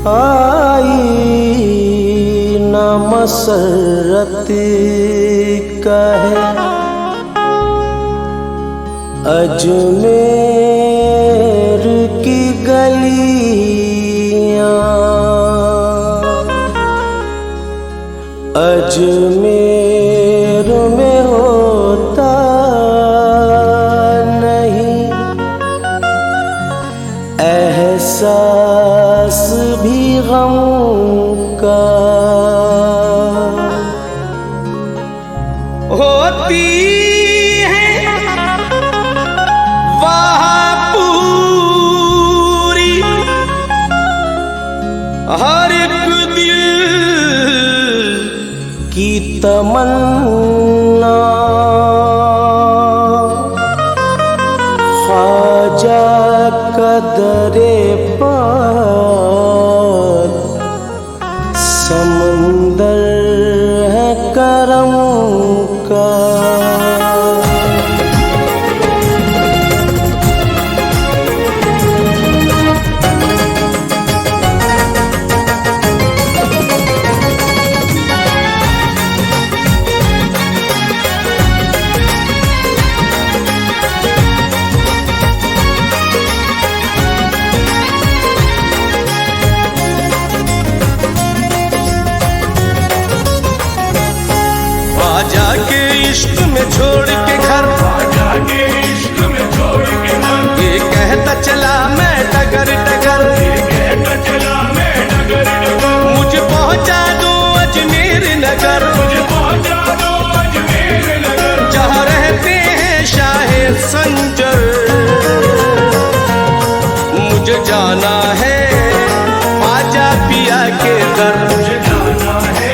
आई न मसरत कहे अजमेर की गलियां, अजमेर में होता नहीं एहसास भी गम का। होती है वहाँ पूरी हर एक दिल की तमन्ना, ख्वाजा कदरे पार समंदर है करम का। ख्वाजा के इश्क में छोड़ के घर, ख्वाजा के इश्क में छोड़ के घर, ये कहता चला मैं डगर डगर, ये कहता चला मैं डगर डगर। मुझे पहुंचा दो अजमेर नगर, मुझे पहुंचा दो अजमेर नगर, जहाँ रहते हैं शाहे संजर। मुझे जाना है ख्वाजा पिया के दर, मुझे जाना है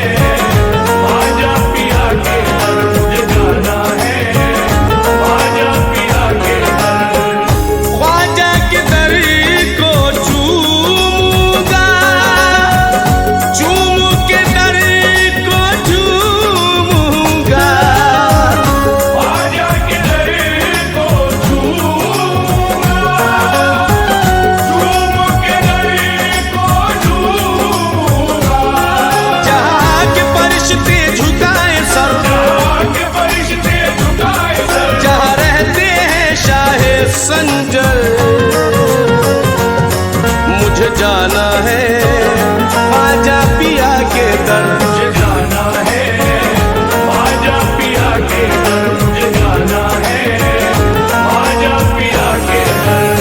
ख्वाजा पिया के दर, मुझे जाना है ख्वाजा पिया के दर। ख्वाजा के दर को चूमूंगा, चूम के दर को चूमूंगा, ख्वाजा के दर को चूमूंगा, चूम के दर को चूमूंगा। जहाँ के फरिश्ते झुकाए सर, जहाँ के फरिश्ते झुकाए सर, जहाँ रहते हैं शाहे संजर। मुझे जाना है ख्वाजा पिया के दर, मुझे जाना है ख्वाजा पिया के दर, मुझे जाना है ख्वाजा पिया के दर।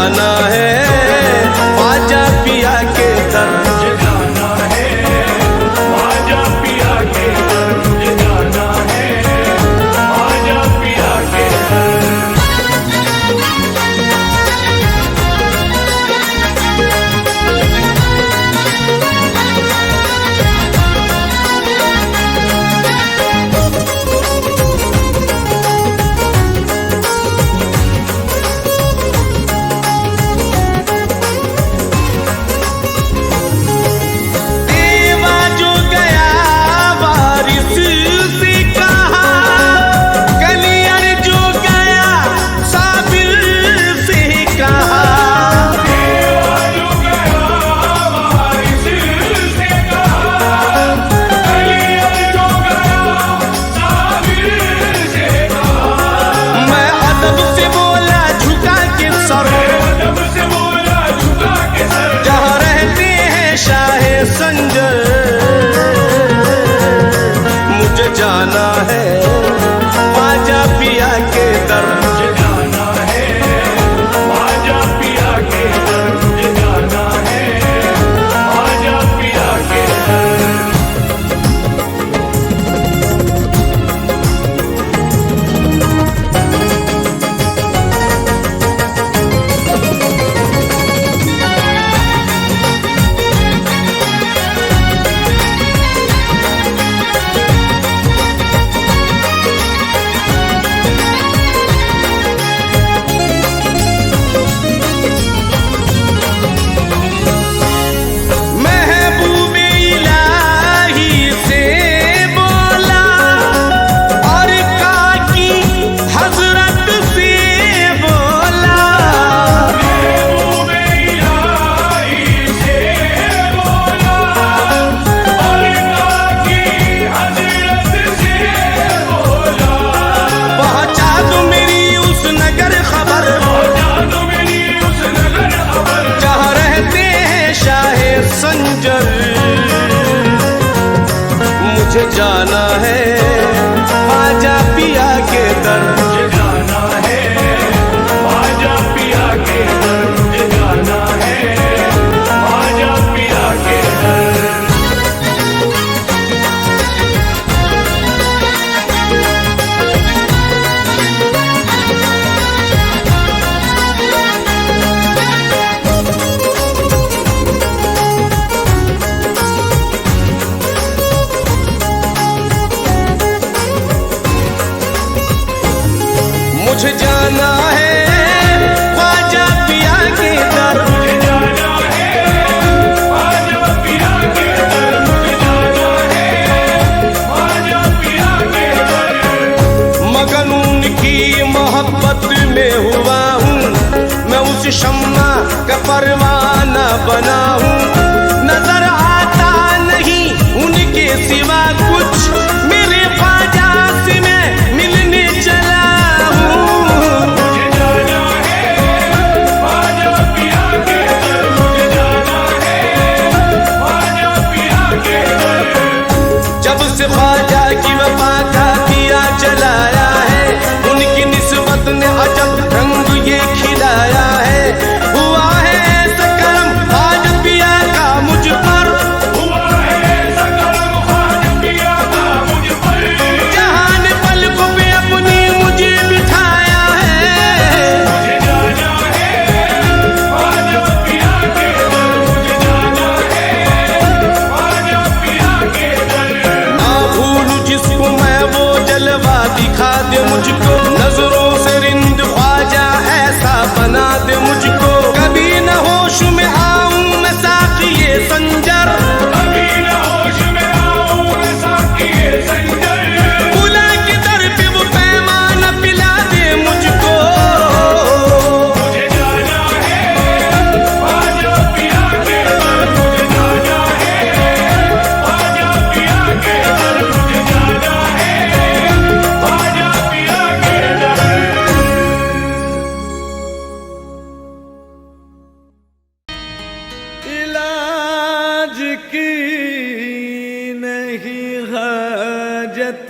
जाना है ख्वाजा पिया के दर, मुझे जाना है ख्वाजा पिया के दर, मुझे जाना है ख्वाजा पिया के दर। जाना है ख्वाजा पिया के दर, मुझे जाना है ख्वाजा पिया के दर, मुझे जाना है ख्वाजा पिया के दर। मुझे जाना है ख्वाजा पिया के दर, मुझे जाना है ख्वाजा पिया के दर, मुझे जाना है ख्वाजा पिया के दर। मुझे जाना है ख्वाजा पिया के दर, मुझे जाना है ख्वाजा पिया के दर, मुझे जाना है ख्वाजा पिया के दर। मगन उनकी मोहब्बत में हुआ हूँ मैं, उस शम्मा का परवाना बना हूँ। नजर आता नहीं उनके सिवा कुछ, मेरे ख्वाजा से मैं मिलने चला। जब से ख्वाजा की वफा का दिया जलाया है, उनकी निस्बत ने अजब रंग ये खिलाया है। हुआ है ऐसा करम ख्वाजा पिया का मुझ पर, हुआ है ऐसा करम ख्वाजा पिया का मुझ पर। जहान पलकों पे अपनी मुझे बिठाया है, मुझे जाना है ख्वाजा पिया के दर, मुझे जाना है ख्वाजा पिया के दर। ना भूलूं जिसको मैं वो जलवा दिखा दे मुझको, नजरों से रिंद ख्वाजा ऐसा बना दे मुझको। कभी न होश में आऊं मैं साक़िए संजर, कभी न होश में आऊं मैं साक़िए संजर। बुला के दर पे वो पैमाना पिला दे मुझको, मुझे जाना है ख्वाजा पिया के दर, मुझे जाना है ख्वाजा पिया के दर, मुझे जाना है ख्वाजा पिया के दर। इलाज की नहीं हाजत,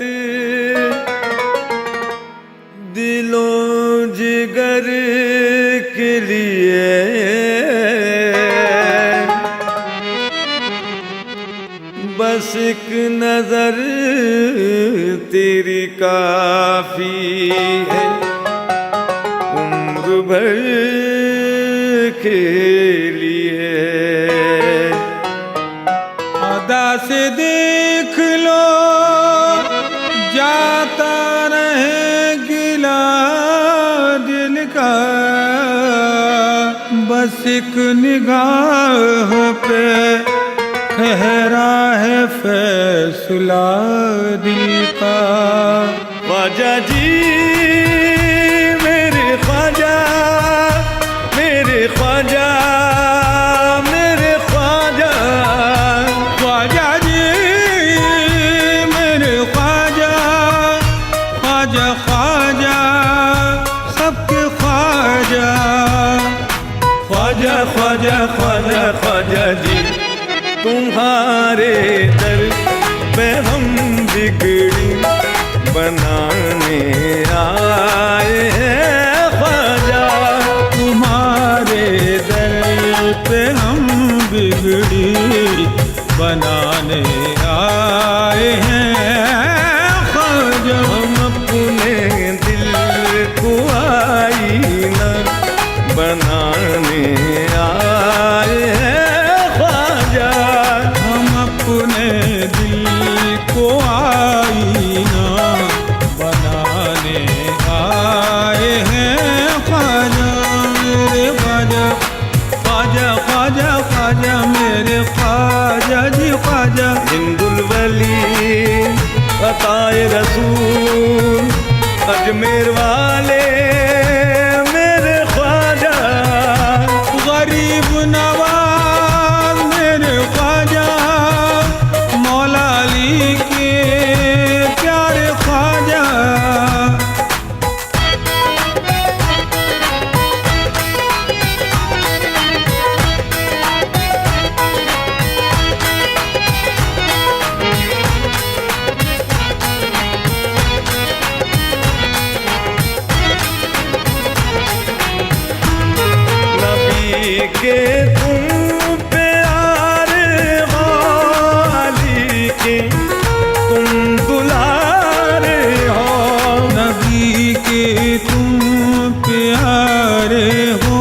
दिलों जिगर के लिए बस एक नजर तेरी काफी है उम्र भर के लिए। अदा से देख लो जाता रहे गिला दिल का, बस एक निगाह पे ठहरा है फैसला दिल का। ख्वाजा जी मेरे ख्वाजा, मेरे ख्वाजा, मेरे ख्वाजा, ख्वाजा जी मेरे ख्वाजा, ख्वाजा ख्वाजा सबके ख्वाजा। ख्वाजा ख्वाजा ख्वाजा ख्वाजा जी तुम्हारे दर पे हम बिगड़ी बनाने आए हैं ख्वाजा। तुम्हारे दर पे हम बिगड़ी बनाने आए हैं ख्वाजा। हम अपने दिल को आईना बनाने आए हैं ख्वाजा। हम अपने दिल को आईना बनाने आए हैं ख्वाजा। मेरे ख्वाजा, ख्वाजा ख्वाजा ख्वाजा मेरे ख्वाजा जी ख्वाजा। हिंदुल वली अताए रसूल अजमेर वाले मेरे ख्वाजा। गरीब नवाज मेरे ख्वाजा, मौला अली के प्यारे ख्वाजा। नबी के तुम प्यारे हो, अली के तुम दुलारे हो। नबी के तुम प्यारे हो,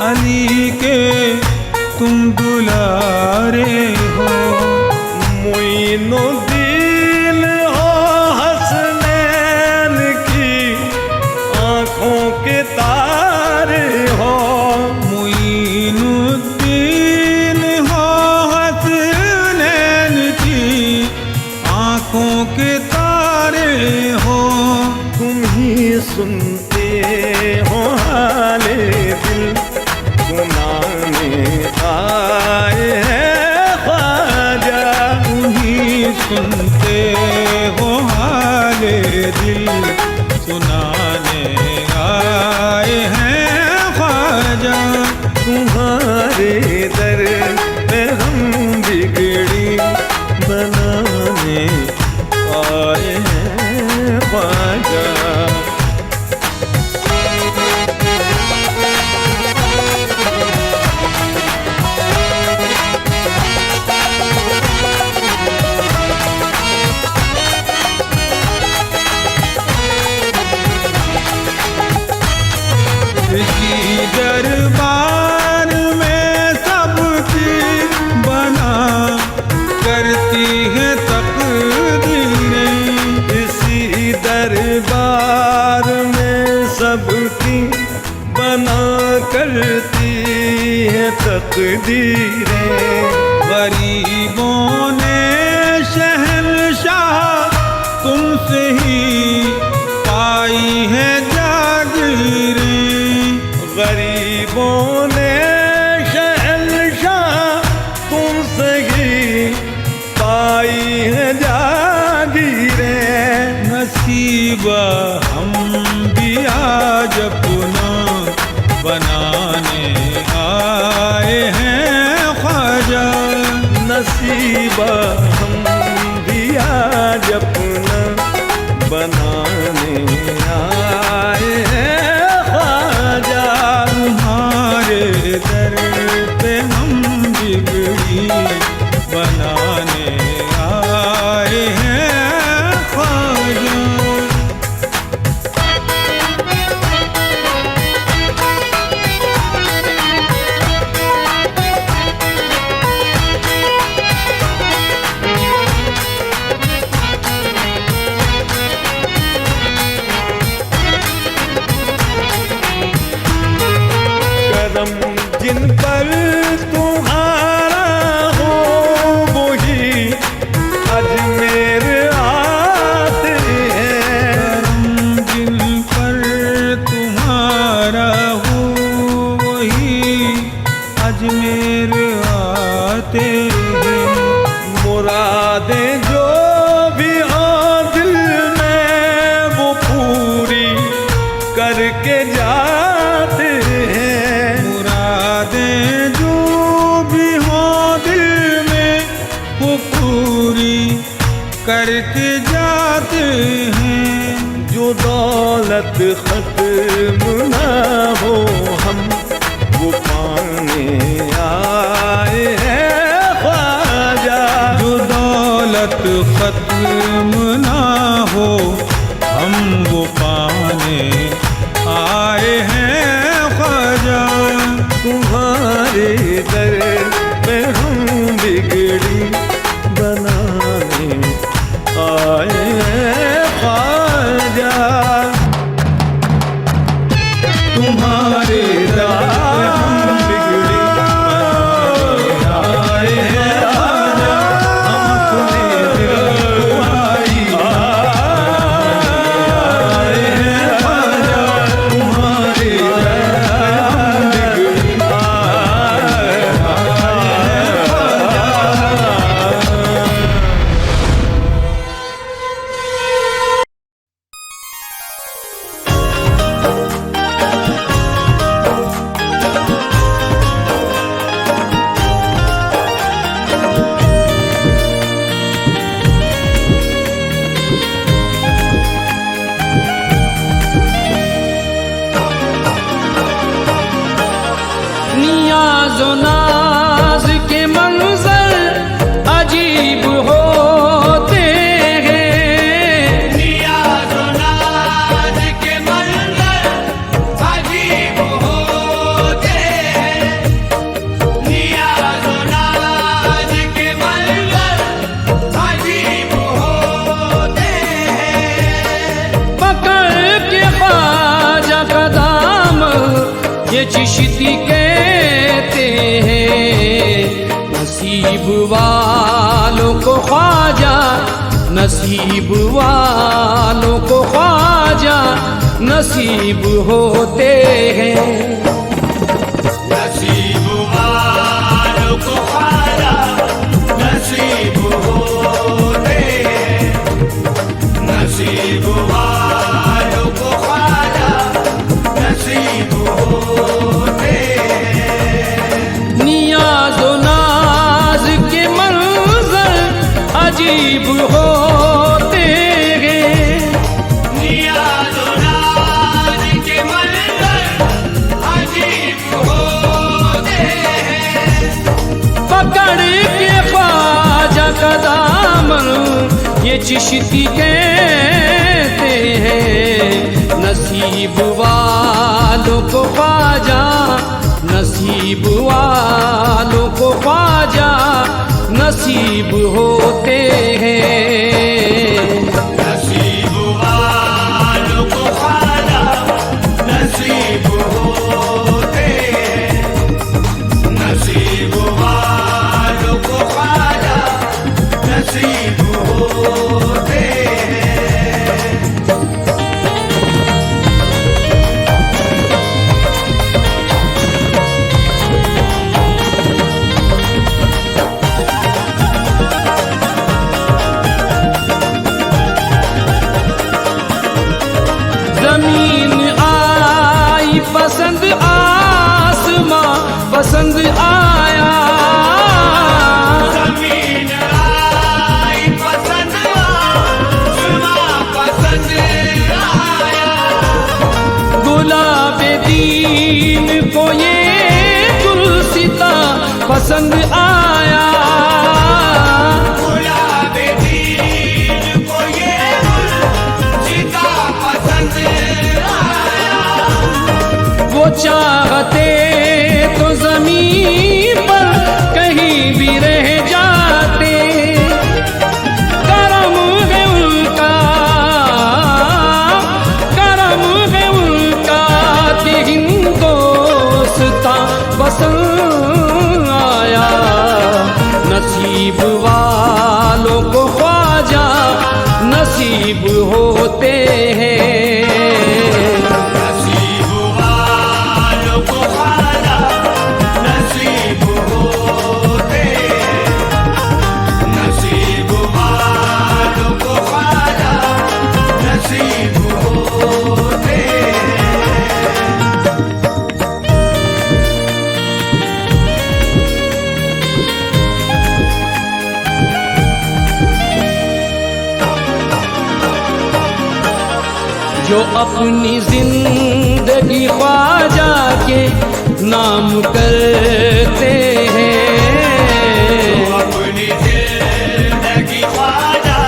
अली के तुम दुलारे हो। मुइनुद्दीन हो हसनैन की आँखों के तारे हो। मुइनुद्दीन हो हसनैन की आँखों के तारे हो। तुम ही सुनते हो हाले दिल सुनाने आए हैं ख्वाजा। तुम्ही सुनते हो हाले दिल सुनाने आए हैं ख्वाजा। तुम्हारे दर पे हम बिगड़ी बनाने आए हैं ख्वाजा। इसी दरबार में सबकी बना करती है तकदीरें। इसी दरबार में सबकी बना करती है तकदीरें। गरीबों ने शहंशाह तुमसे ही पाई है जागीरें। गरीबों ने शहंशाह तुमसे ही पाई है जागीरें। नसीबा हम भी आज अपना बनाने आए हैं ख्वाजा। नसीबा हम भी आज अपना बनाने आए हैं ख्वाजा। तुम्हारे दर पे हम बिगड़ी बना बनाने आए हैं ख्वाजा। करम जिन पर तुम्हारा हो वही अजमेर आते हैं। करम जिन पर तुम्हारा हो वही अजमेर आते हैं। मुरादें जो भी हो दिल में वो पूरी करके जाते हैं। मुरादें जो भी हो दिल में वो पूरी करके जाते हैं। जो दौलत खत्म ना हो हम वो पाने आए हैं ख्वाजा। जो दौलत खत्म ना हो हम वो पाने आए हैं ख्वाजा। तुम्हारे दर पे हम बिगड़ी बनाने आए हैं ख्वाजा। तुम्हारे दर पे हम बिगड़ी बनाने आए हैं ख्वाजा। हम अपने दिल को आई आए हैं ख्वाजा। तुम्हारे दर पे हम बिगड़ी आए हैं ख्वाजा। नियाज़ो नाज के मंजर अजीब होते हैं। नियाज़ो नाज के मंजर अजीब होते हैं। नियाज़ो नाज के मंजर अजीब होते हैं। पकड़ के ख्वाजा का दामन ये चिश्ती कहते हैं। नसीब वालों को ख्वाजा, नसीब वालों को ख्वाजा नसीब होते हैं। नसीब वालों को ख्वाजा नसीब होते हैं। नसीब वालों को ख्वाजा नसीब होते हैं। नियाज़ो नाज के मंजर अजीब होते हैं। नियाज़ो नाज के मंजर अजीब होते हैं। पकड़ के ख्वाजा का दामन ये चिश्ती कहते हैं। नसीब वालों को ख्वाजा, नसीब वालों को ख्वाजा नसीब होते हैं। नसीब वालों को ख्वाजा नसीब होते हैं। नसीब वालों को ख्वाजा नसीब होते हैं। जमीन आई पसंद, आसमां पसंद आया। ज़मीन आई पसंद, आसमां पसंद आया। गुलाब दीन को ये गुलसिता पसंद आया। वालों को ख्वाजा नसीब होते हैं। नसीब वालों को ख्वाजा नसीब होते हैं। नसीब वालों को ख्वाजा नसीब होते हैं। जो अपनी जिंदगी ख्वाजा के नाम करते हैं, अपनी जिंदगी ख्वाजा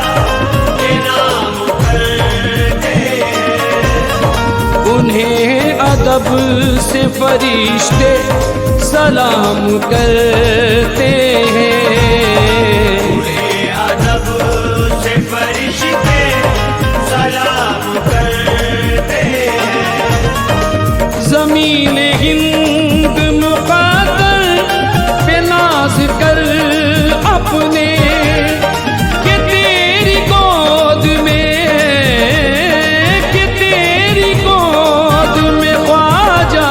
के नाम करते हैं। उन्हें अदब से फरिश्ते सलाम करते हैं। उन्हें अदब से फरिश्ते सलाम करते हैं। ज़मीन हिंद मुक़द्दर पे नाज़ कर अपने कि तेरी गोद में ख्वाजा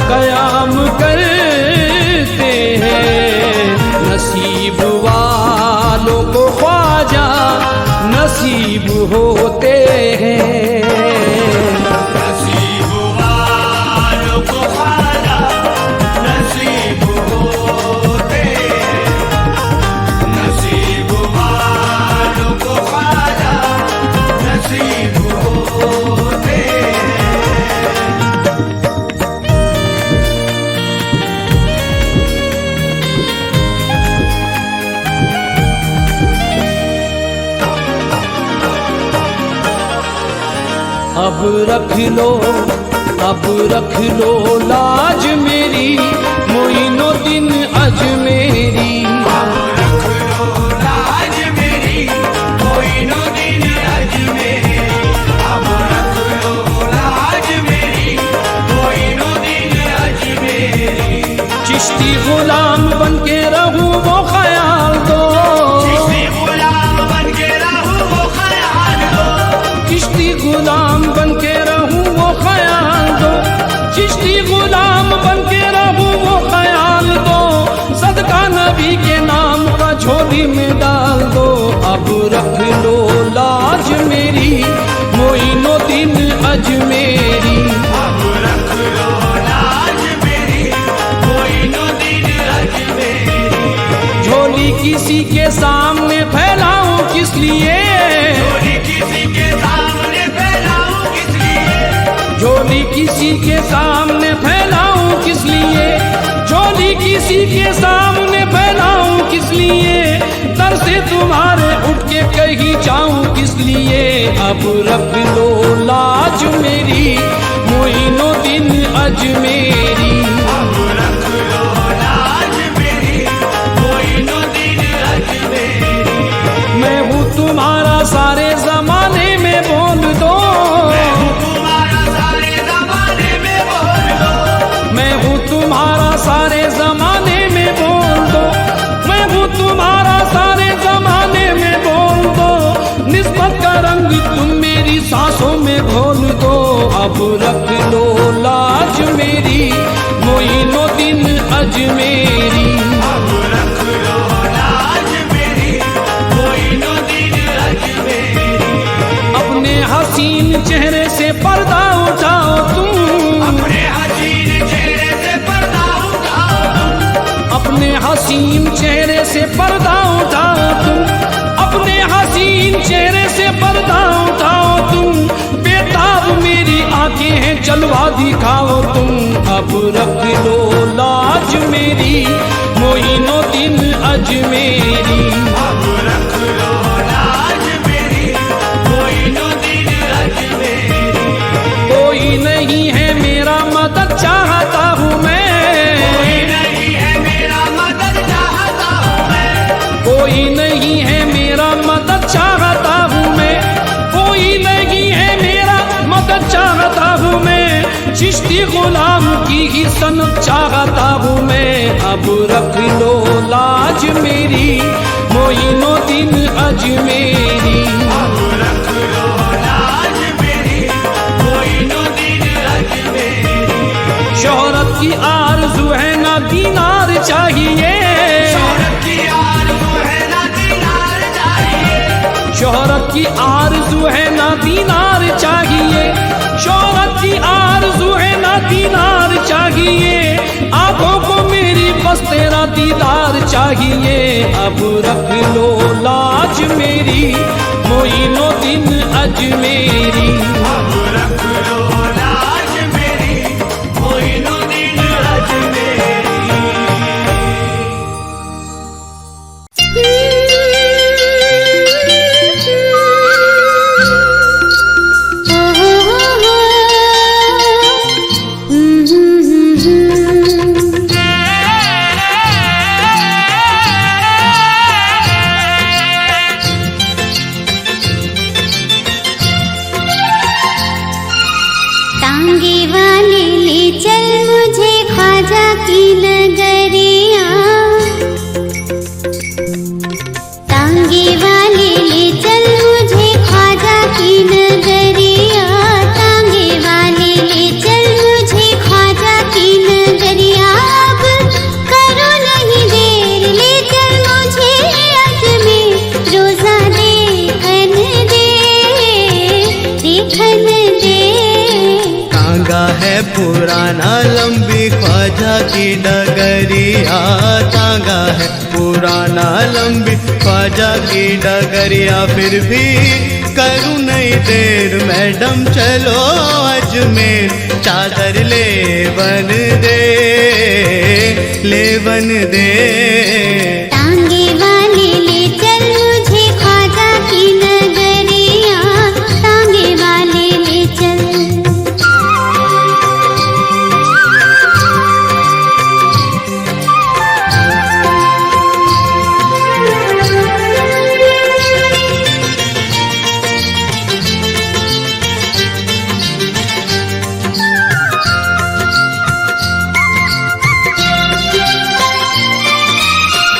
क़याम करते हैं। नसीब वालों को ख्वाजा नसीब होते हैं। नसीब वालों को ख्वाजा नसीब होते हैं। नसीब वालों को ख्वाजा नसीब होते हैं। अब रख लो लाज मेरी मोइनुद्दीन अजमेरी। अब रख लो लाज मेरी मोइनुद्दीन अजमेरी। अब रख लो लाज मेरी मोइनुद्दीन अजमेरी। चिश्ती गुलाम बन के रहूं वो ख्याल दो। चिश्ती गुलाम बन के रहूं वो ख्याल दो। चिश्ती गुलाम बन के रहूं वो ख्याल दो। चिश्ती गुलाम बन के रहूं वो ख्याल दो। सदका नबी के नाम का झोली में डाल दो। अब रख लो लाज मेरी मोइनुद्दीन अजमेरी। अब रख लो लाज मेरी मोइनुद्दीन अजमेरी। झोली किसी के सामने फैलाऊं किस लिए? झोली किसी के सामने फैलाऊं किस लिए? झोली किसी के सामने फैलाऊं किस लिए? झोली किसी के सामने फैलाऊं किस लिए? दर से तुम्हारे उठ के कहीं जाऊं किस लिए? अब रख लो लाज मेरी मोइनुद्दीन अजमेरी। अब रख लो लाज मेरी मोइनुद्दीन अजमेरी। मैं हूँ तुम्हारा सारे जमाने में बोल दो। मैं हूँ तुम्हारा सारे ज़माने में बोल दो। मैं हूँ तुम्हारा सारे जमाने में बोल दो। मैं हूँ तुम्हारा सारे जमाने में बोल दो। निस्बत का रंग तुम मेरी सांसों में घोल दो। अब रख लो लाज मेरी मोइनुद्दीन अजमेरी। अब रख लो लाज मेरी मोइनुद्दीन अजमेरी। अपने हसीन चेहरे से पर्दा उठाओ तुम। अपने हसीन चेहरे से पर्दा उठाओ तुम। अपने हसीन चेहरे से पर्दा उठाओ तुम। अपने हसीन चेहरे से पर्दा उठाओ तुम। बेताब मेरी आंखें हैं जलवा दिखाओ तुम। अब रख लो लाज मेरी मोइनुद्दीन अजमेरी। अब रख लो लाज मेरी मोइनुद्दीन अजमेरी। कोई नहीं है मेरा मदद चाहता हूँ मैं। कोई नहीं है मेरा मदद चाहता हूँ मैं। कोई नहीं है मेरा मदद चाहता हूँ मैं। कोई नहीं है मेरा मदद चाहता हूँ मैं। चिश्ती गुलाम की ही सनत चाहता हूँ मैं। अब रख लो लाज मेरी अजमेरी। अब रख लो लाज मेरी मोइनुद्दीन अजमेरी। शोहरत की आरज़ू है ना दीनार चाहिए, शोहरत की आरज़ू है ना दीनार चाहिए। शोहरत की आरज़ू है ना दीनार चाहिए, शोहरत की आरज़ू है ना दीनार चाहिए। आंखों को मेरी बस तेरा दीदार चाहिए। अब रख लो लाज मेरी मोइनुद्दीन अजमेरी। अब रख लो लाज मेरी मोइनुद्दीन अजमेरी। टांगे वाले ले चल मुझे ख्वाजा की नगरिया, टांगे वाले ले चल मुझे ख्वाजा की नगरिया, टांगे वाले ले चल मुझे ख्वाजा की नगरिया। अब करो नहीं देर, ले चल मुझे अजमेर, रोजा देखन दे, देखन दे। टांगा है पुराना लंबी ख्वाजा की डगरिया, टांगा है पुराना लंबी ख्वाजा की डगरिया। फिर भी करूँ नहीं देर मैडम चलो अजमेर, चादर ले बन दे, ले बन दे। टांगे वाले ले चल मुझे ख्वाजा की नगरिया, टांगे वाले ले चल।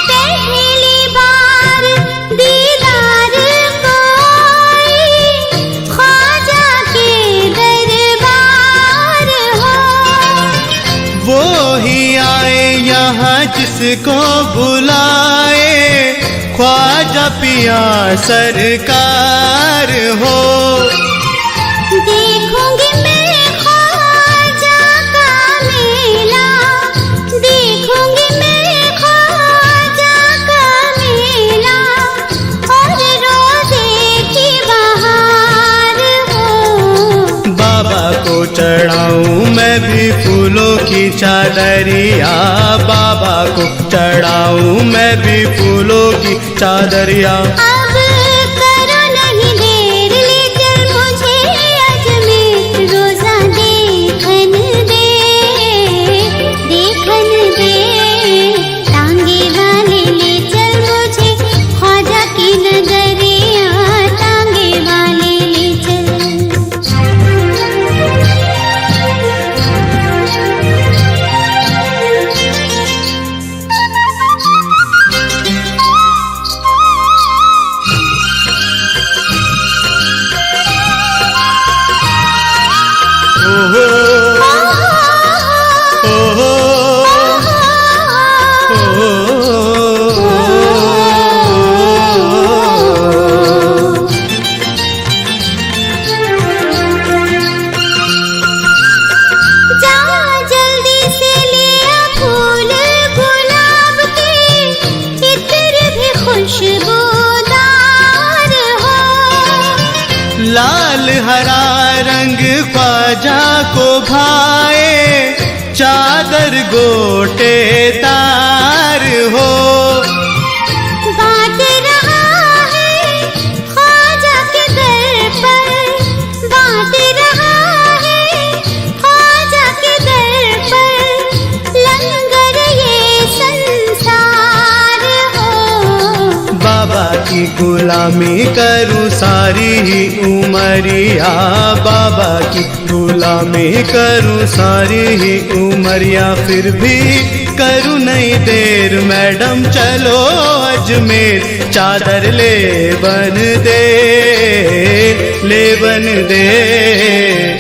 पहली बार दीदार को आई, ख्वाजा के दरबार हो। वो ही आए यहाँ जिसको बुलाए, ख्वाजा पिया सरकार हो। देखूंगी मैं ख्वाजा का मेला, देखूंगी मैं ख्वाजा का मेला, और रोजे की बहार हो। बाबा को चढ़ाऊं मैं भी फूलों की चादरिया, बाबा को चढ़ाऊं मैं भी फूलों की चादरिया। अब करो नहीं देर, ले चल मुझे अजमेर, रोजा देखन दे, देखन दे। टांगे वाले ले चल मुझे ख्वाजा की नगरिया, टांगे वाले ले चल। ओहो ओहो जा जल्दी से ले आ फूल गुलाब के, इत्र भी खुशबूदार हो। लाल हरा रंग ख्वाजा को भाए, चादर गोटेदार हो। बांट रहा है ख्वाजा के दर पर, बांट रहा है ख्वाजा के दर पर, लंगर ये संसार हो। बाबा की गुलामी करूं सारी ही उमरिया, बाबा की गुलामी करूं सारी ही उमरिया, फिर भी करूं नहीं देर मैडम चलो अजमेर, चादर ले बन दे, ले बन दे।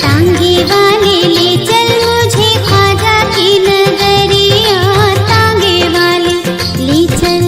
तांगे वाले ले चल मुझे ख्वाजा की नगरिया, तांगे वाले ले चल।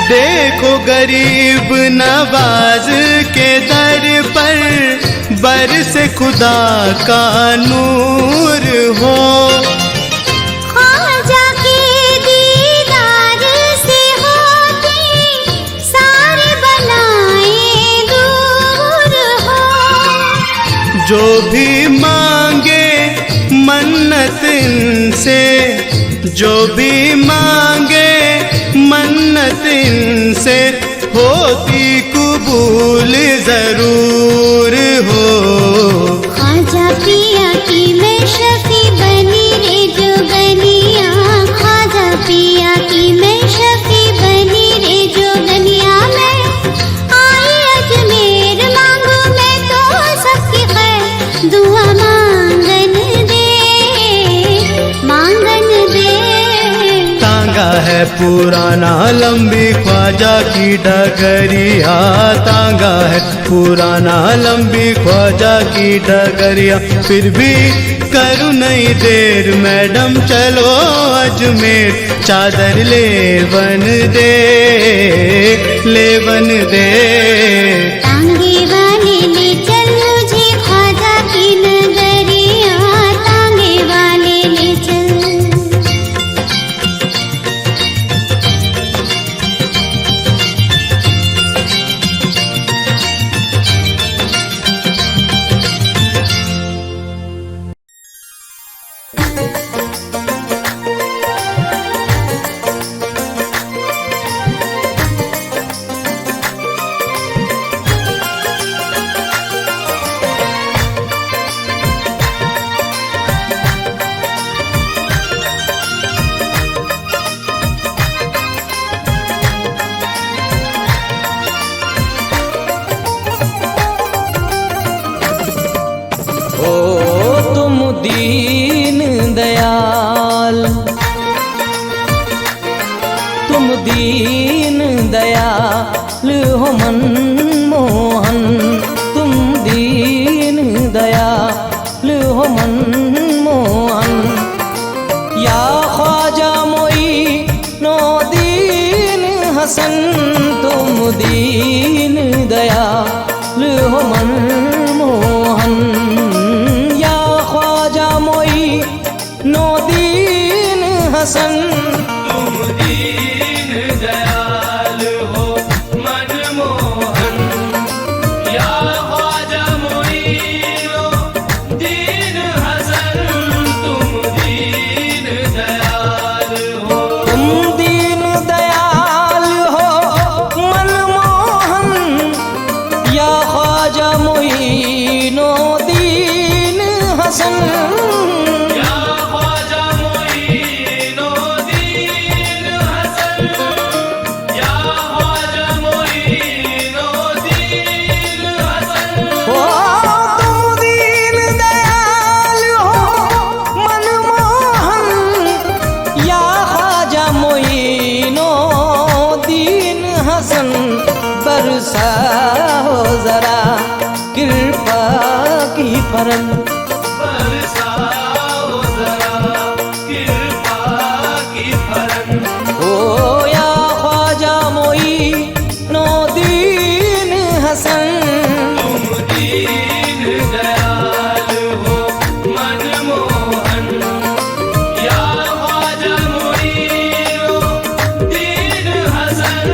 देखो गरीब नवाज के दर पर बरसे खुदा का नूर हो, ख्वाजा के दीदार से होती सारे बलाएं दूर हो। जो भी मांगे मन्नत इनसे, जो भी मांगे मन्नत इनसे, होती कबूल जरूर हो। ख्वाजा पिया की मैं शफी बनी रे जोगनिया, ख्वाजा पिया की मैं शफी बनी रे जोगनिया, मैं आई अजमेर मांगू मैं तो सबकी खैर, दुआ मांगन दे, मांगन दे। तांगा है पुराना लंबी ख्वाजा की डगरिया, तांगा है पुराना लंबी ख्वाजा की डगरिया, फिर भी करूं नहीं देर मैडम चलो अजमेर, चादर ले बन दे, ले बन दे। तांगे वाले ले चल मुझे ख्वाजा की नगरिया, तांगे वाले ले चल। दीन दयाल, तुम दीन दयाल हो मनमोहन, तुम दीन दयाल हो मनमोहन, या ख्वाजा मोइनो दीन हसन, तुम दीन दयाल हो मनमोहन, नो दीन हसन, तुम दीन दयाल हो मनमोहन, या ख्वाजा मोइनो दीन हसन, तुम दीन दयाल हो। तुम दीन दयाल हो मनमोहन, या ख्वाजा मोइनो दीन हसन, बरसाओ जरा कृपा की फरन, बरसाओ जरा कृपा की फरन, ओ या ख्वाजा मोइनो दीन हसन, तुम दीन दयाल हो मनमोहन, या ख्वाजा मोइनो दीन हसन,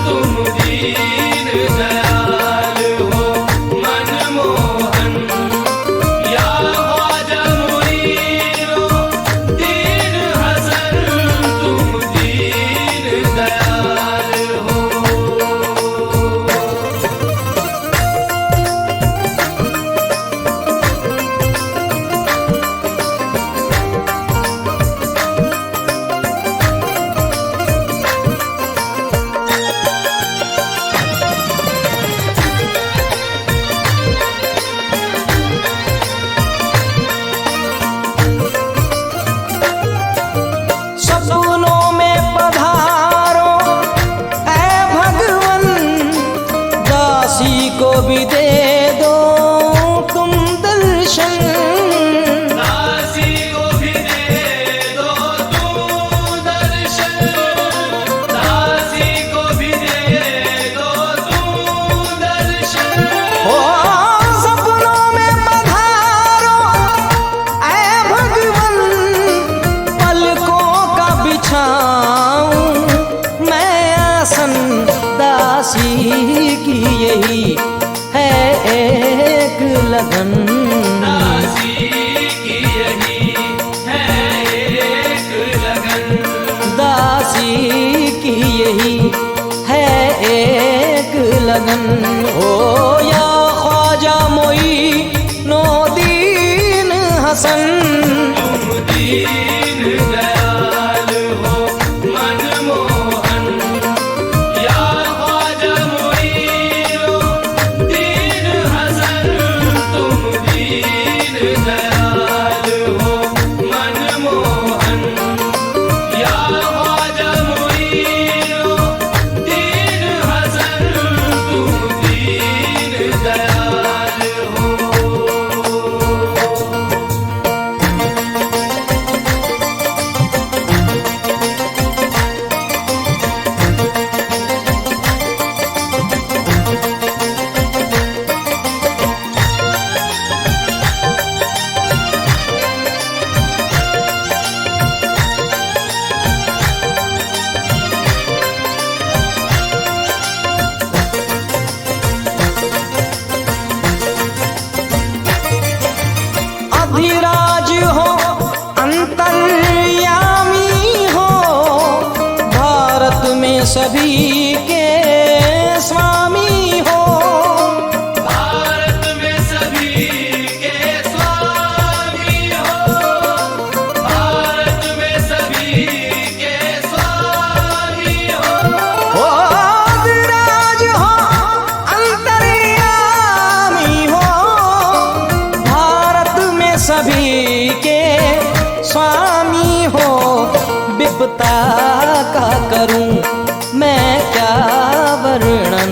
तुम दीन दयाल हो मनमोहन। हसन तुम दीन दयाल हो मनमोहन, या ख्वाजा मोइनो दीन हसन, तुम दीन दयाल हो मनमोहन, या ख्वाजा मोइनो दीन हसन, तुम दीन दयाल हो। अधिराज हो अंतर्यामी हो, भारत में सभी के स्वामी हो। भारत में सभी के स्वामी हो, भारत में सभी के स्वामी हो। ओ अधिराज हो अंतर्यामी हो, भारत में सभी के स्वामी हो। विपता का करूं मैं क्या वर्णन,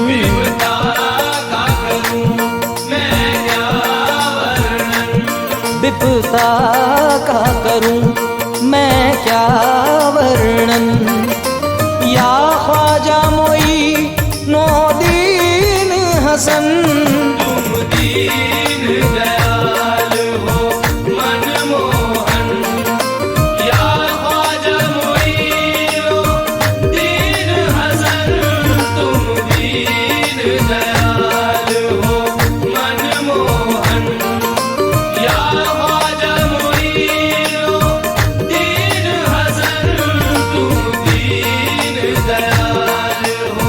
विपदा का करूं मैं क्या वर्णन, विपता का करूं मैं क्या वर्णन। या ख्वाजा मोइनो दीन हसन तुम दीन दयाल हो मनमोहन, या ख्वाजा मोइनो दीन हसन, तुम दीन दयाल हो मनमोहन, या ख्वाजा मोइनो दीन हसन, तुम दीन दयाल हो।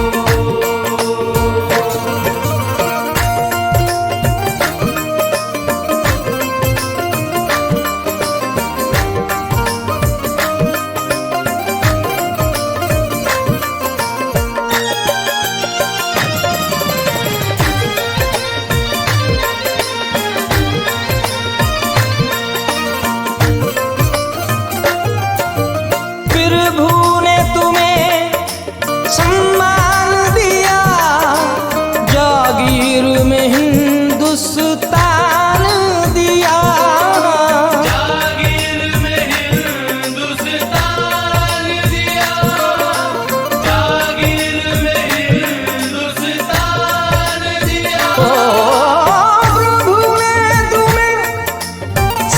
प्रभु ने तुम्हें सम्मान दिया, जागीर में हिंदुस्तान दिया। जागीर में हिंदुस्तान दिया, जागीर में हिंदुस्तान दिया। ओ प्रभु ने तुम्हें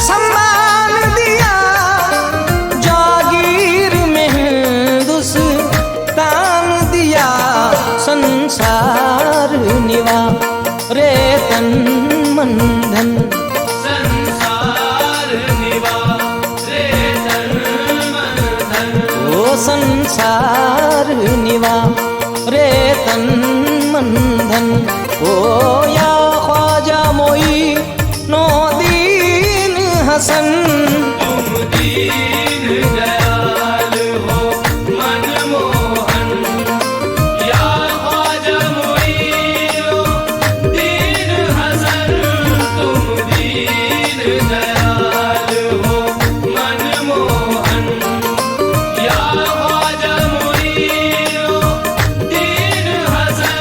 सम्मान दिया, जागीर में हिंदुस्तान दिया। संसार निवा रे तन मन धन, संसार निवा रे तन मन धन, ओ संसार निवा रे तन मन धन। ओ या ख्वाजा मोइनो दीन हसन तुम दीन दयाल हो मनमोहन, या ख्वाजा मोइनो दीन हसन, तुम दीन दयाल हो मनमोहन, या ख्वाजा मोइनो दीन हसन,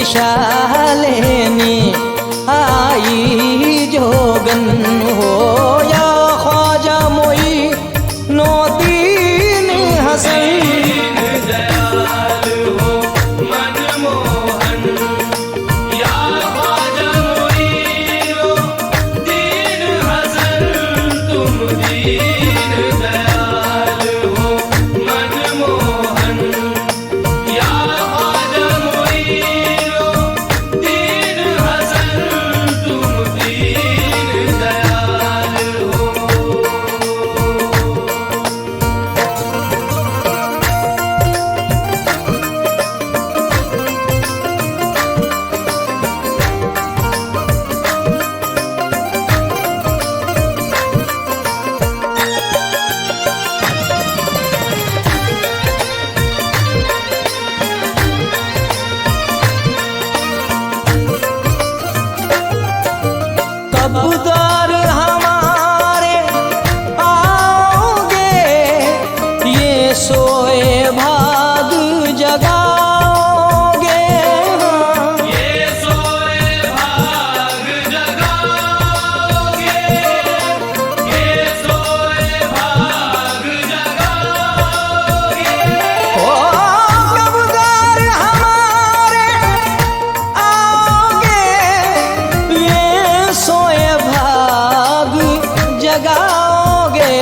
दिशा लेने आई जोगन हो या ख्वाजा मोई नो दीन हसन दयाल हो मनमोहन या ख्वाजा मोइनो दीन हसन तुम दीन दयाल हो मनमोहन या ख्वाजा मोइनो दीन हसन तुम दीन दयाल हो। कब दर हमारे आओगे ये सोए भाग जगाओगे ये सोए भाग जगाओगे ये सोए भाग जगाओगे ओ कब दर हमारे आओगे ये सोए भाग जगाओगे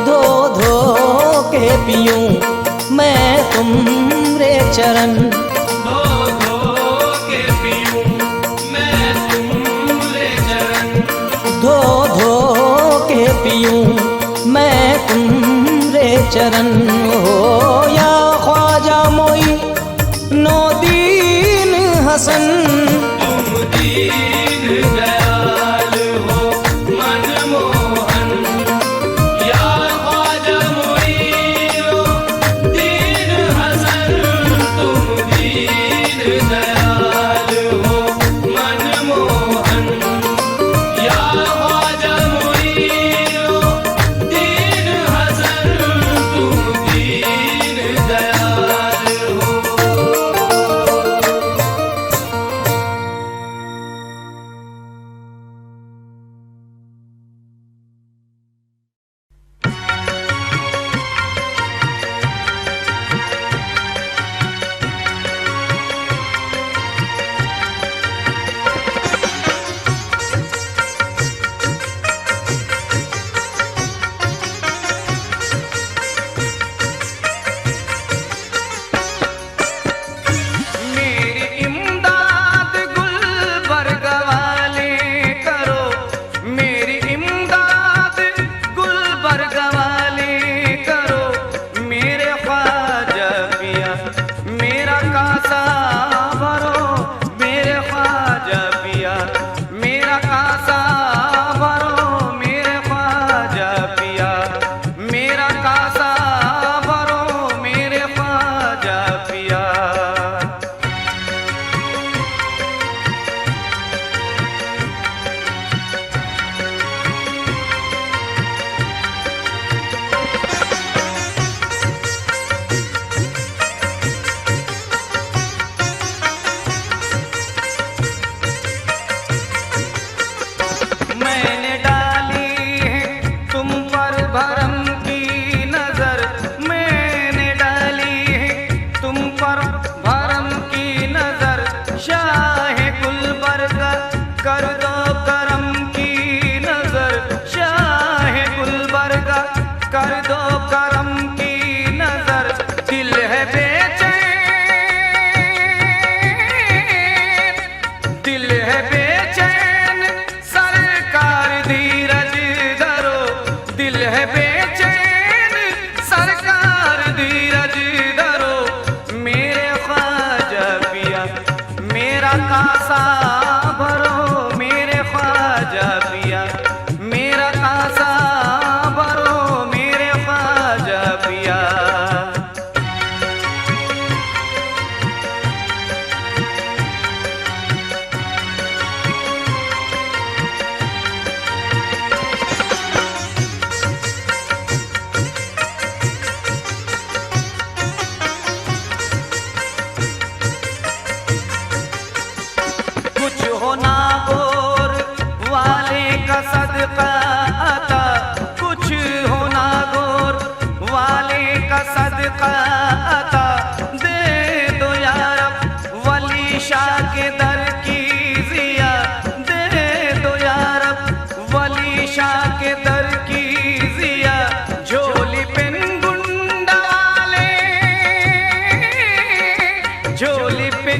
धो धो के पीऊं मैं तुमरे चरण धो धो के पीऊं मैं तुमरे चरण धो धो के पीऊं मैं तुमरे चरण हो या ख्वाजा मोई नो दीन हसन तुम दीन दयाल हो मनमोहन या ख्वाजा मोइनो दीन हसन तुम दीन दयाल हो मनमोहन या ख्वाजा मोइनो दीन हसन तुम दीन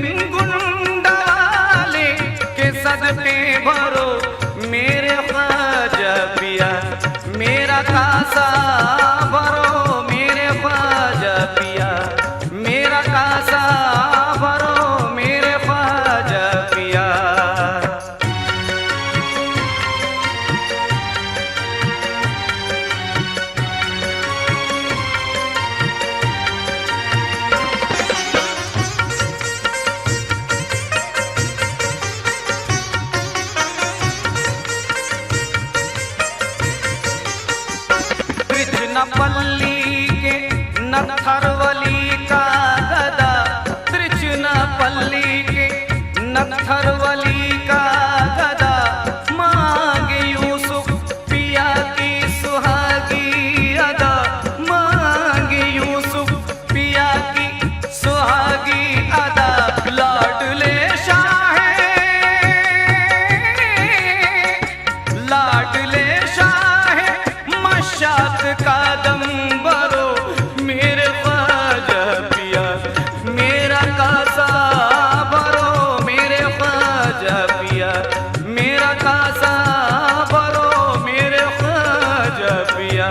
बिन गुंडाले के सदके भरो मेरे ख्वाजा पिया, मेरा कासा भरो मेरे ख्वाजा पिया, मेरा कासा भरो मेरे ख्वाजा पिया। पल्ली के नत्थरवली का गदा, त्रिचुनापल्ली के नत्थरवली का गदा, मांगे यूसुफ पिया की सुहागी अदा, मांगे यूसुफ पिया की सुहागी अदा। लाडले शाहे लाडले शाहे मशाक कदम बरो मेरे ख्वाजा पिया, मेरा कासा भरो मेरे ख्वाजा पिया, मेरा कासा भरो मेरे ख्वाजा पिया।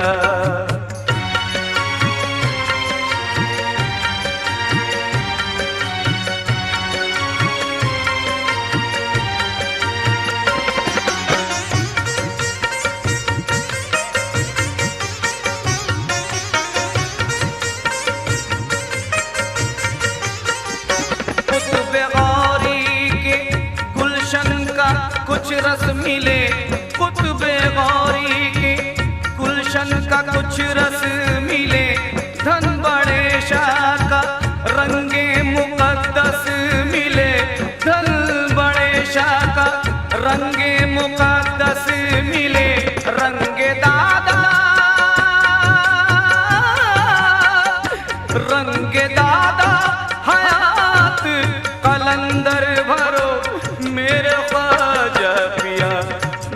कुछ रस मिले कुतुबे गौरी के गुलशन का कुछ रस मिले, धन बड़े शाह का रंगे मुकद्दस मिले, धन बड़े शाह का रंगे मुकद्दस मिले। रंगे दादा रंगे दादा हयात कलंदर भरो मेरे ख्वाजा पिया,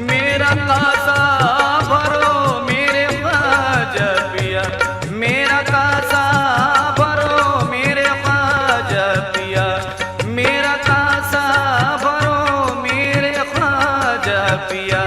मेरा कासा भरो मेरे ख्वाजा पिया, मेरा कासा भरो मेरे ख्वाजा पिया, मेरा कासा भरो मेरे ख्वाजा पिया।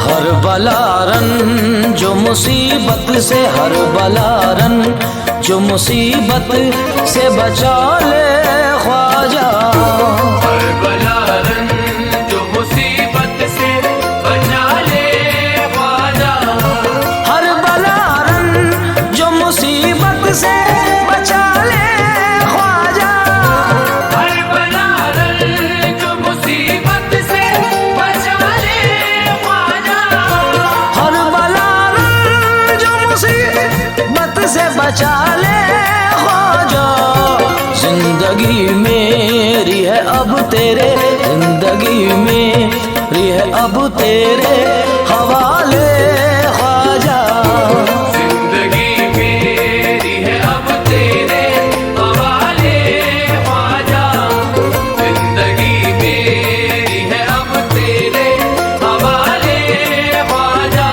करबला रंजुम मुसीबत से हर बलारन, जो मुसीबत से बचा ले ख्वाजा। हर बलारन जो मुसीबत से बचा ले ख्वाजा। हर बलारन जो मुसीबत से बचा ले ख्वाजा। हर बलारन जो मुसीबत से बचा ले ख्वाजा। हर बलारन जो मुसीबत से बचा ले ख्वाजा। जिंदगी मेरी है अब तेरे, जिंदगी मेरी है अब तेरे हवाले ख्वाजा। जिंदगी मेरी है अब तेरे हवाले ख्वाजा। जिंदगी मेरी है अब तेरे हवाले ख्वाजा।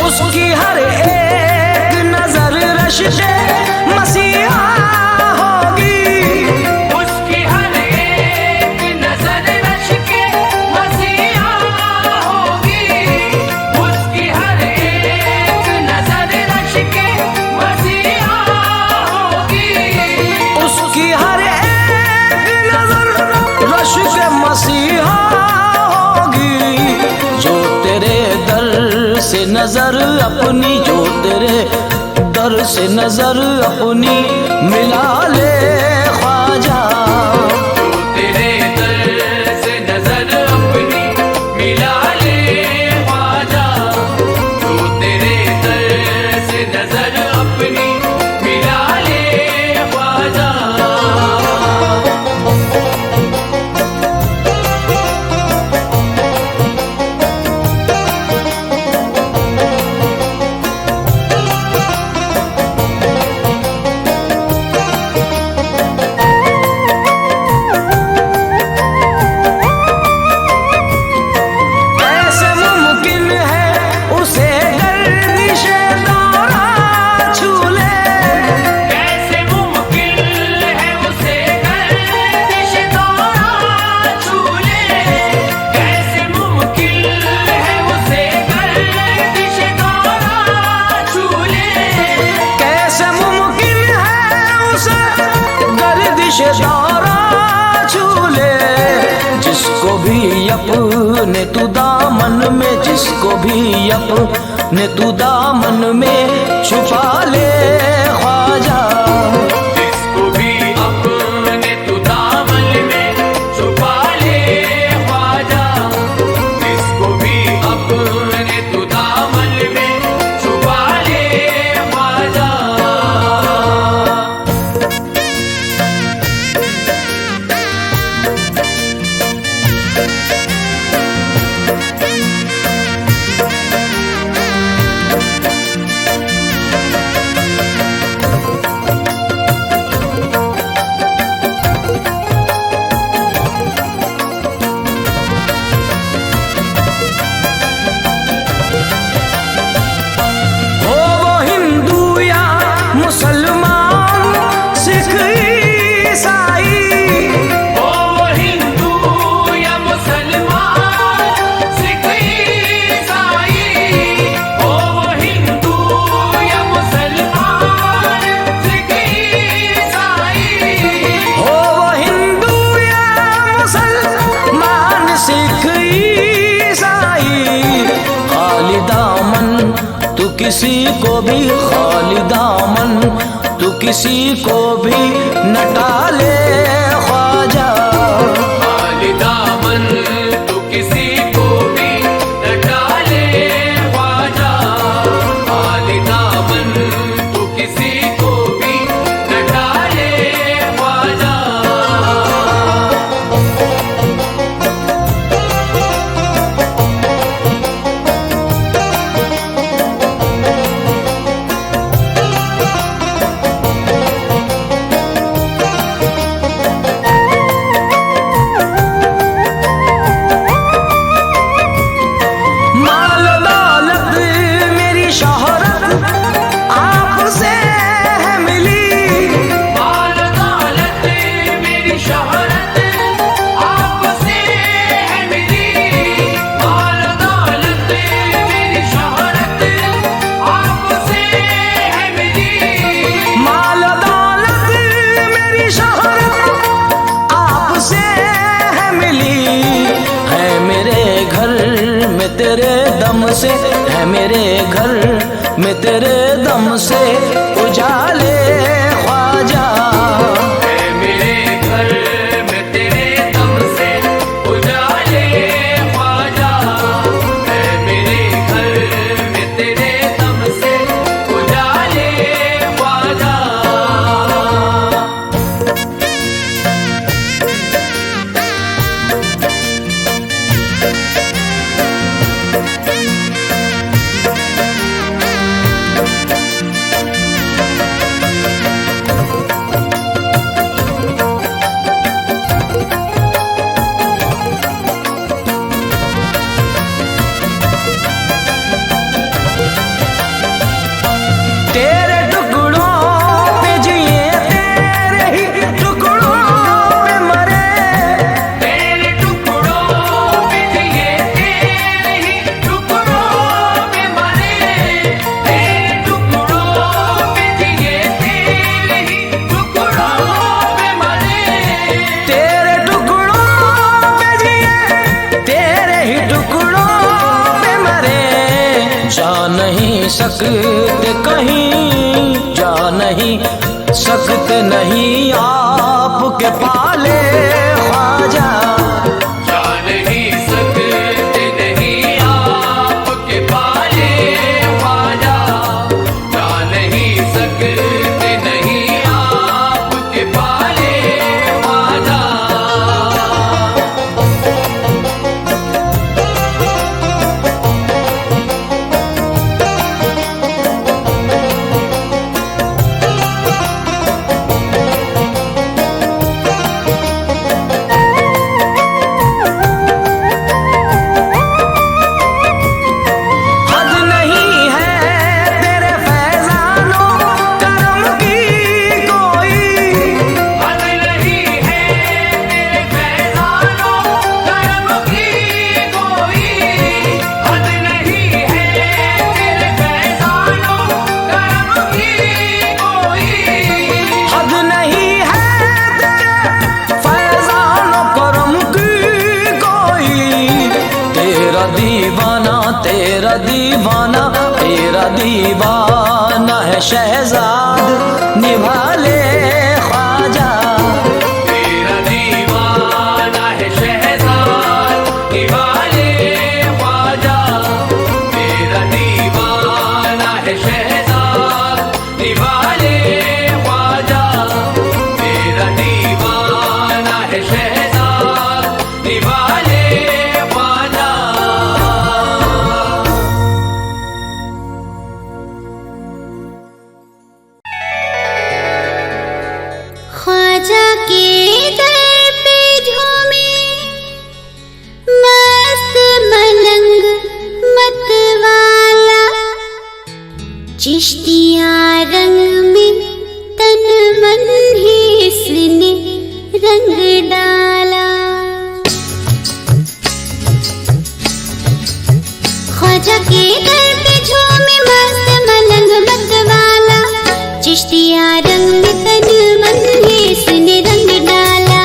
उसकी हर एक नजर रश्के मसीहा होगी। उसकी हर एक नजर रश्के मसीहा होगी। उसकी हर एक नजर रश्के मसीहा होगी। उसकी हर एक नजर रश्के मसीहा होगी। जो तेरे दर से नजर अपनी, जो तेरे दर से नजर अपनी मिला ले ख्वाजा। जो तेरे दर से नजर अपनी मिला ले ख्वाजा। जो तेरे दर से नजर अपनी मिला ले ख्वाजा। कैसे मुमकिन है उसे गर्दिशे दौरा छू ले। कैसे मुमकिन है उसे गर्दिश दौरा छू ले। कैसे मुमकिन है उसे गर्दिश दौरा छू ले। कैसे मुमकिन है उसे गर्दिश दौरा छू ले। जिसको भी अपने तू दामन में, जिसको भी अपने तू दामन में छुपा ले ख्वाजा। जिसको भी अपने तू दामन में छुपा ले ख्वाजा। जिसको भी अपने तू दामन में छुपा ले ख्वाजा। हो वो हिंदू या मुसलमान, सिख ईसाई। ओ वो हिंदू या मुसलमान, सिख ईसाई। ओ वो हिंदू या मुसलमान, सिख ईसाई। हो वो हिंदू या मुसलमान, सिख ईसाई। खाली दामन तू किसी को भी, खाली दामन तू किसी को भी न टाले ख्वाजा। खाली दामन तू किसी को भी न डाले ख्वाजा। खाली दामन तू किसी को भी न डाले ख्वाजा। से है मेरे घर में तेरे दम से उजाले ख्वाजा। है मेरे घर में तेरे दम से उजाले ख्वाजा, है मेरे घर में तेरे दम से उजाले ख्वाजा। तेरे टुकड़ों पे जिए तेरे ही टुकड़ों में मरे, तेरे टुकड़ों पे जिए तेरे ही टुकड़ों में मरे, तेरे टुकड़ों पे जिए तेरे ही टुकड़ों में मरे। तेरे टुकड़ों पे जिए तेरे ही टुकड़ों पे मरे। जा नहीं सकते कहीं, जा नहीं सकते नहीं आपके पाले ख्वाजा। जा नहीं सकते नहीं आपके पाले ख्वाजा, जा नहीं सकते नहीं आपके पाले ख्वाजा। हद नहीं है तेरे फैजानों करम की कोई, हद नहीं है तेरे फैज़ानों करम की कोई, हद नहीं है तेरे फैज़ानों करम की कोई। हद नहीं है तेरे फैजान करम की कोई। तेरा दीवाना तेरा दीवाना तेरा दीवाना है शहजाद निभा ले ख्वाजा। तेरा दीवाना है शहजाद निभा ले ख्वाजा, तेरा दीवाना है शहजाद निभा ले ख्वाजा, तेरा दीवाना है शहजाद निभा ले ख्वाजा। ख्वाजा के दर पे झूमे मस्त मलंग मतवाला, चिश्तिया रंग में तन मन ही इसने रंग डाला। ख्वाजा के दर पे झूमे मस्त मलंग मतवाला, चिश्तिया रंग में तन मन ही इसने रंग डाला।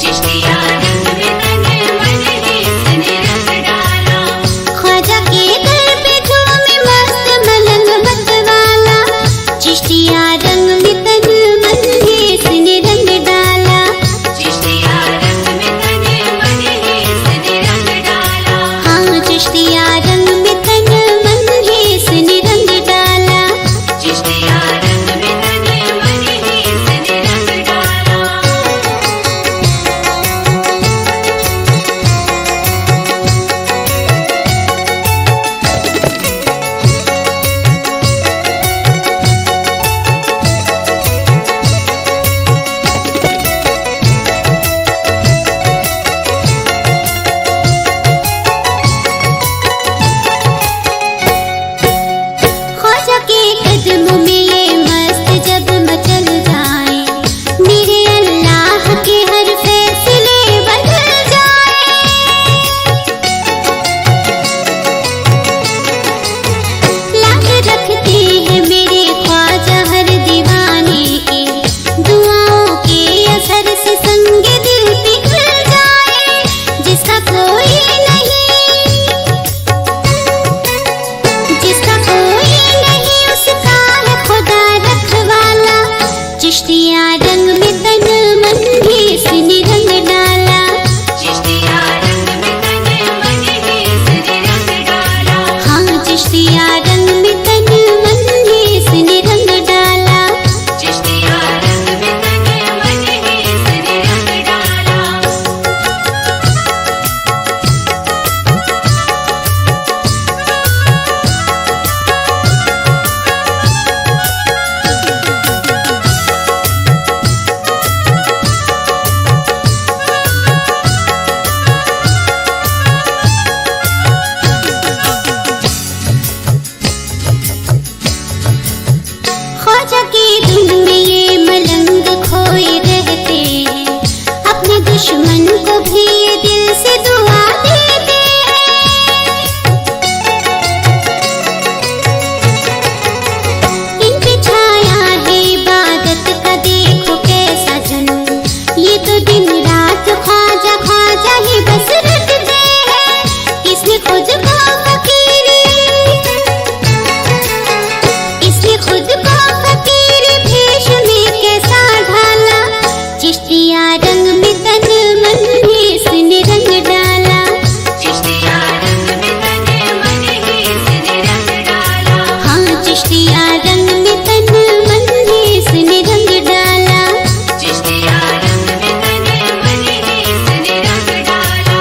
चिश्तिया रंग में तन मन ही इसने रंग डाला। ख्वाजा के दर पे झूमे मस्त मलंग मतवाला, चिश्तिया रंग में तन मन ही इसने रंग डाला। चिश्तिया रंग में तन मन ही इसने रंग डाला। हाँ, चिश्तिया रंग में तन मन ही इसने रंग डाला। चिश्तिया रंग में तन मन ही इसने रंग डाला। चिश्तिया रंग में तन मन है इसने रंग डाला। चिश्तिया रंग में तन मन है इसने रंग डाला। हाँ चिश्तिया रंग में तन मन है इसने रंग डाला। चिश्तिया रंग में तन मन है इसने रंग डाला। ख्वाजा की धुन में ये मलंग खोए रहते हैं, अपने दुश्मन को भी ये दिल से दुआ देते हैं। इन पे छाया है इबादत का देखो कैसा जुनून, ये तो दिन रात ख्वाजा ख्वाजा ही बस रटते हैं। इसने खुद को फकीरी, इसने खुद को फकीरी भेष में कैसा ढाला। चिश्तिया रंग में तन मन है इसने रंग डाला। चिश्तिया रंग में तन मन है इसने रंग डाला। हाँ चिश्तिया रंग में तन मन है इसने रंग डाला। चिश्तिया रंग में तन मन है इसने रंग डाला।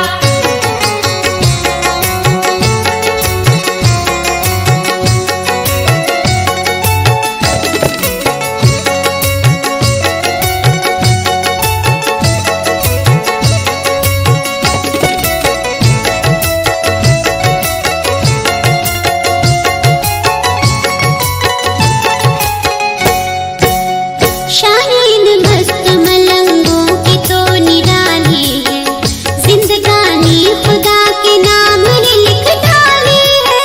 शाहीन मस्त मलंगों की तो निराली है, जिंदगानी खुदा के नाम ने लिख डाली है।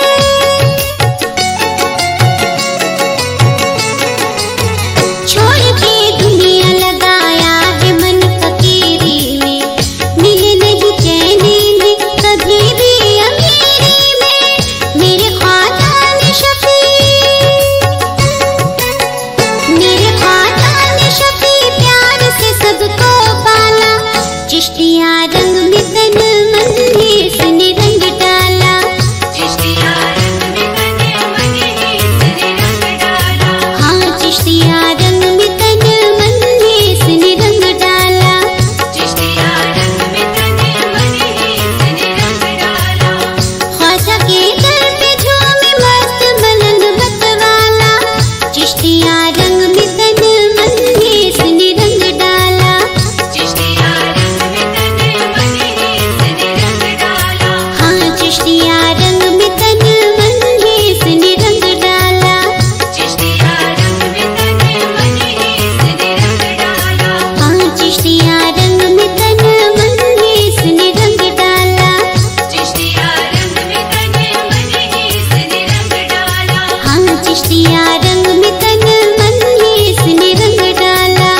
छोड़ के दुनिया लगाया है मन फकीरी में, मिले नहीं चैन में कभी भी अमीरी में। मेरे ख्वाजा ने शफी, मेरे ख्वाजा ने शफी प्यार से सबको पाला। चिश्तिया रंग में तन मन है इसने रंग डाला। चिश्तिया रंग में तन मन है इसने रंग डाला। हाँ चिश्तिया रंग में तन मन है इसने रंग डाला। चिश्तिया रंग में तन मन है इसने रंग डाला। ख्वाजा के दर पे झूमे मस्त मलंग मतवाला। चिश्तिया रंग में तन मन है इसने रंग डाला। चिश्तिया रंग में तन मन है इसने रंग डाला। हाँ चिश्तिया रंग में तन मन है इसने रंग डाला। चिश्तिया रंग में तन मन है इसने रंग डाला। हाँ चिश्तिया रंग में तन मन है इसने रंग डाला। चिश्तिया रंग में तन मन है इसने रंग डाला। हाँ चिश्तिया रंग में तन मन है इसने रंग डाला।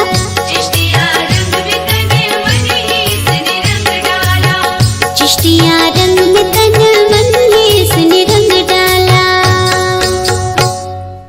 चिश्तिया रंग में तन मन है इसने रंग डाला। चिश्तिया